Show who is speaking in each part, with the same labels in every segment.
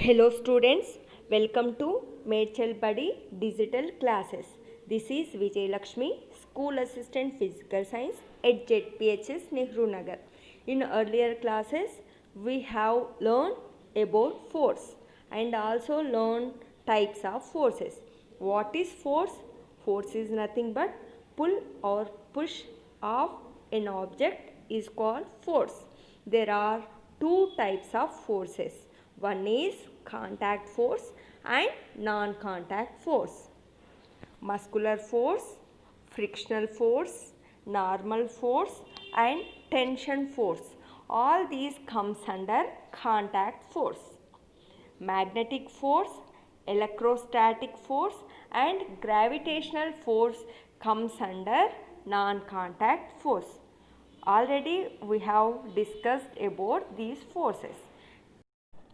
Speaker 1: Hello students, welcome to Medchal Buddy Digital Classes. This is Vijay Lakshmi, School Assistant Physical Science at ZPHS Nehru Nagar. In earlier classes, we have learned about force and also learned types of forces. What is force? Force is nothing but pull or push of an object is called force. There are two types of forces. One is contact force and non-contact force. Muscular force, frictional force, normal force and tension force. All these comes under contact force. Magnetic force, electrostatic force and gravitational force comes under non-contact force. Already we have discussed about these forces.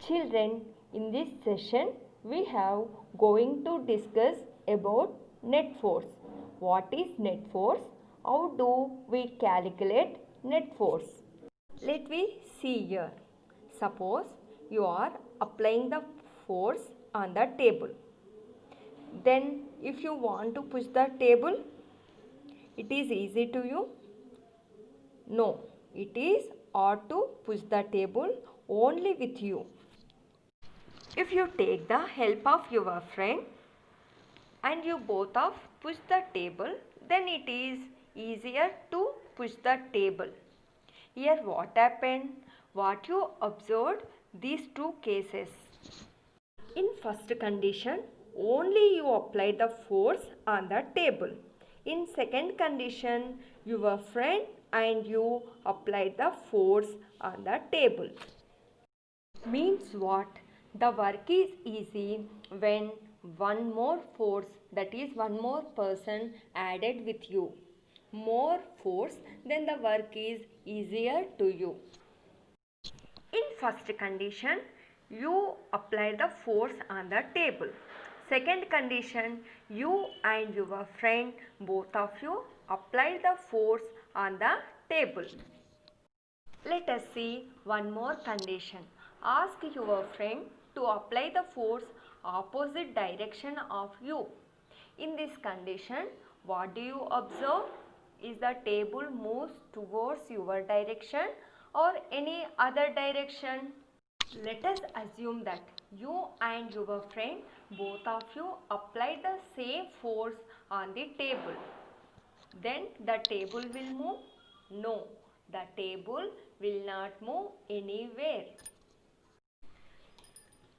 Speaker 1: Children, in this session we have going to discuss about net force. What is net force? How do we calculate net force? Let me see here. Suppose you are applying the force on the table. Then if you want to push the table, it is easy to you? No, it is hard to push the table only with you. If you take the help of your friend and you both of push the table, then it is easier to push the table. Here what happened? What you observed these two cases. In first condition, only you apply the force on the table. In second condition, your friend and you applied the force on the table. Means what? The work is easy when one more force, that is one more person added with you. More force, then the work is easier to you. In first condition, you apply the force on the table. Second condition, you and your friend, both of you apply the force on the table. Let us see one more condition. Ask your friend to apply the force opposite direction of you. In this condition, what do you observe? Is the table moves towards your direction or any other direction? Let us assume that you and your friend, both of you apply the same force on the table. Then the table will move? No, the table will not move anywhere.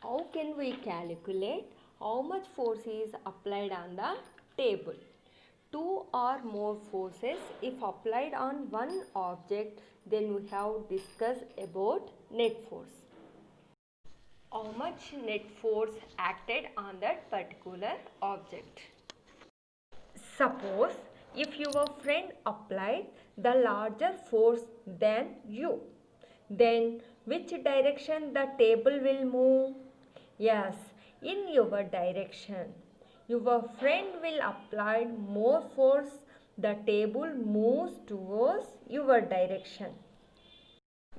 Speaker 1: How can we calculate how much force is applied on the table? Two or more forces if applied on one object, then we have discussed about net force. How much net force acted on that particular object? Suppose if your friend applied the larger force than you, then which direction the table will move? Yes, in your direction. Your friend will apply more force, the table moves towards your direction.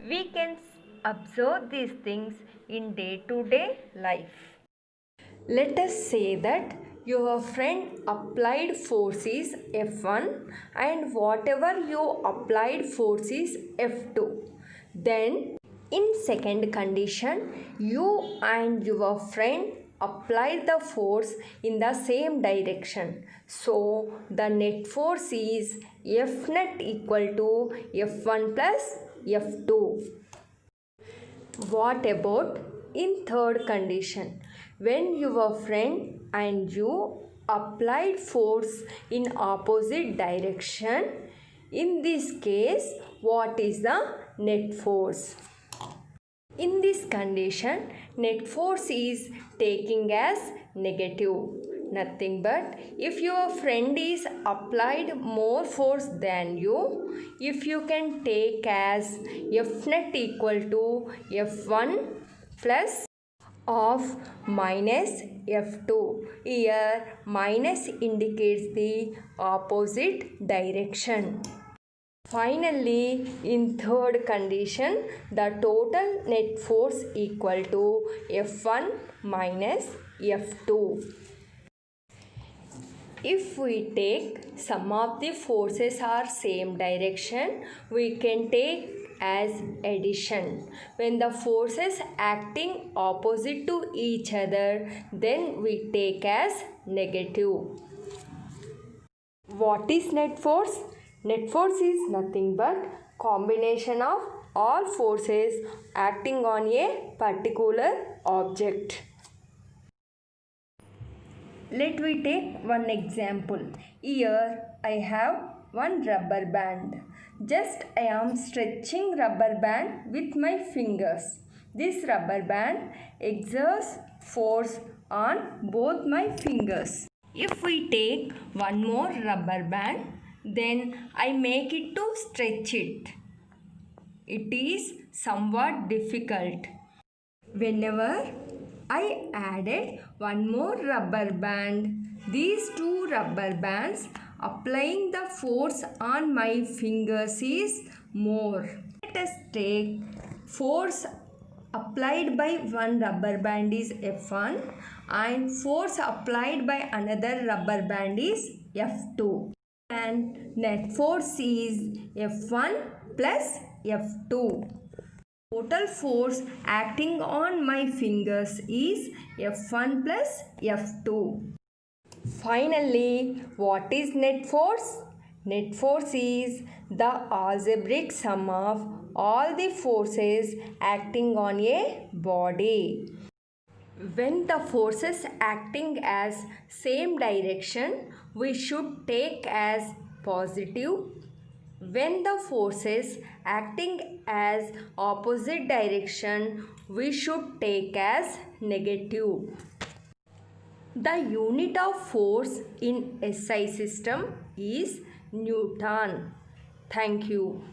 Speaker 1: We can observe these things in day-to-day life. Let us say that your friend applied force is F1 and whatever you applied force is F2. Then in second condition, you and your friend apply the force in the same direction. So the net force is F net equal to F1 plus F2. What about in third condition? When your friend and you applied force in opposite direction, in this case, what is the net force? In this condition, net force is taking as negative. Nothing but if your friend is applied more force than you, if you can take as F net equal to F1 plus of minus F2. Here minus indicates the opposite direction. Finally, in third condition, the total net force equal to F1 minus F2. If we take some of the forces are same direction, we can take as addition. When the forces acting opposite to each other, then we take as negative. What is net force? Net force is nothing but combination of all forces acting on a particular object. Let we take one example. Here I have one rubber band. Just I am stretching rubber band with my fingers. This rubber band exerts force on both my fingers. If we take one more rubber band, then I make it to stretch it. It is somewhat difficult. Whenever I added one more rubber band, these two rubber bands applying the force on my fingers is more. Let us take force applied by one rubber band is F1 and force applied by another rubber band is F2. And net force is F1 plus F2. Total force acting on my fingers is F1 plus F2. Finally, what is net force? Net force is the algebraic sum of all the forces acting on a body. When the forces acting as same direction, we should take as positive. When the forces acting as opposite direction, we should take as negative. The unit of force in SI system is Newton. Thank you.